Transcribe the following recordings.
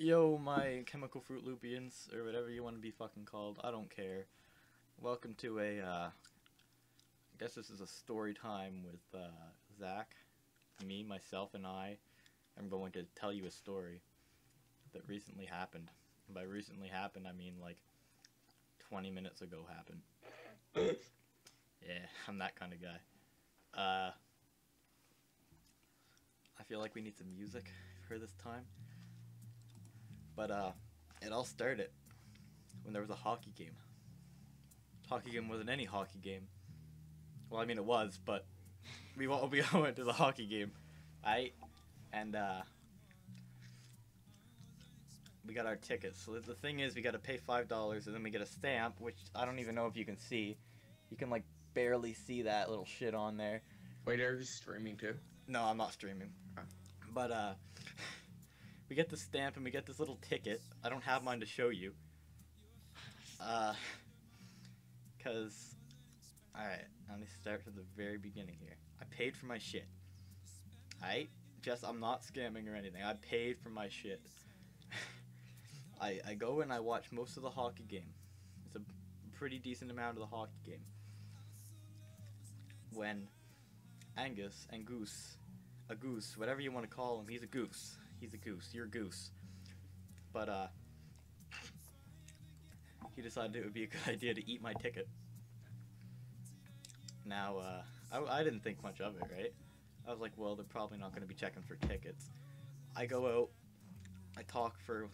Yo, my chemical Fruit Loopians, or whatever you want to be fucking called, I don't care. Welcome to I guess this is a story time with, Zach. Me, myself, and I am going to tell you a story that recently happened. And by recently happened, I mean, like, 20 minutes ago happened. Yeah, I'm that kind of guy. I feel like we need some music for this time. But, it all started when there was a hockey game. Hockey game wasn't any hockey game. Well, I mean, it was, but we went to the hockey game, right? And, we got our tickets. So the thing is, we got to pay $5, and then we get a stamp, which I don't even know if you can see. You can, like, barely see that little shit on there. Wait, are you streaming too? No, I'm not streaming. Oh. But, we get the stamp and we get this little ticket. I don't have mine to show you. Cause, alright, let me start from the very beginning here. I paid for my shit. Alright? I'm not scamming or anything. I paid for my shit. I go and I watch most of the hockey game. It's a pretty decent amount of the hockey game. When Angus and Goose, a goose, whatever you want to call him, he's a goose. He's a goose. You're a goose. But, he decided it would be a good idea to eat my ticket. Now, I didn't think much of it, right? I was like, well, they're probably not going to be checking for tickets. I go out. I talk for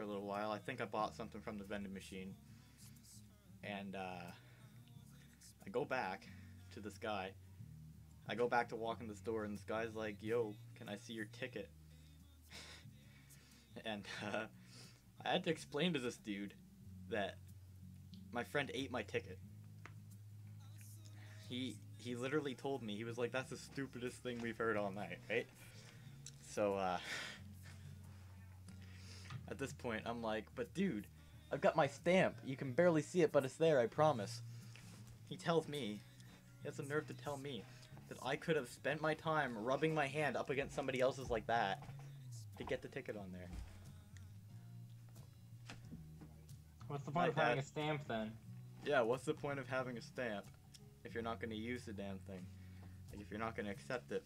a little while. I think I bought something from the vending machine. And, I go back to this guy. I go back to walk in the store, and this guy's like, yo, can I see your ticket? And, I had to explain to this dude that my friend ate my ticket. He literally told me, he was like, that's the stupidest thing we've heard all night, right? So, at this point, I'm like, but dude, I've got my stamp. You can barely see it, but it's there, I promise. He tells me, he has the nerve to tell me that I could have spent my time rubbing my hand up against somebody else's like that to get the ticket on there. What's the point of having a stamp then? Yeah, what's the point of having a stamp if you're not going to use the damn thing? Like, if you're not going to accept it.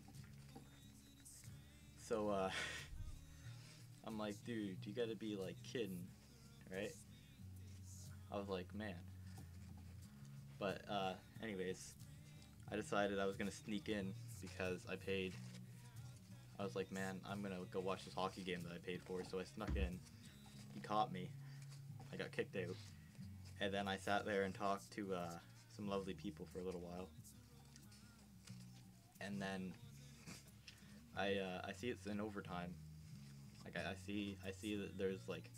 So, I'm like, dude, you gotta be, like, kidding, right? I was like, man. But, anyways, I decided I was going to sneak in because I paid. I was like, man, I'm going to go watch this hockey game that I paid for, so I snuck in. He caught me. I got kicked out. And then I sat there and talked to some lovely people for a little while. And then I see it's in overtime. Like I see that there's like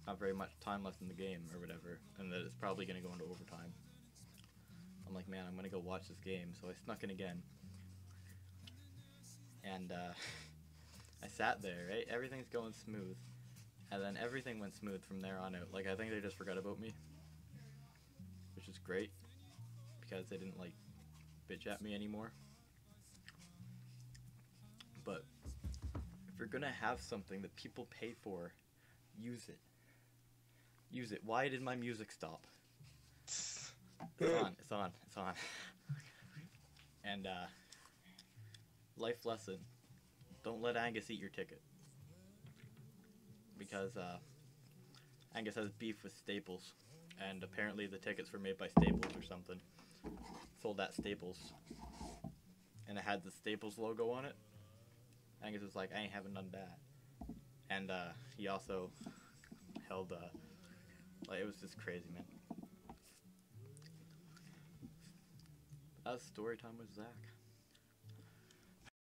not very much time left in the game or whatever, and that it's probably gonna go into overtime. I'm like, man, I'm gonna go watch this game, so I snuck in again. And I sat there, right? Everything's going smooth. And then everything went smooth from there on out. Like, I think they just forgot about me. Which is great. Because they didn't, like, bitch at me anymore. But if you're gonna have something that people pay for, use it. Use it. Why did my music stop? It's on. It's on. It's on. And, life lesson. Don't let Angus eat your ticket. Because Angus has beef with Staples, and apparently the tickets were made by Staples or something. Sold at Staples, and it had the Staples logo on it. Angus was like, I ain't having none of that. And he also held like, it was just crazy, man. That was story time with Zach.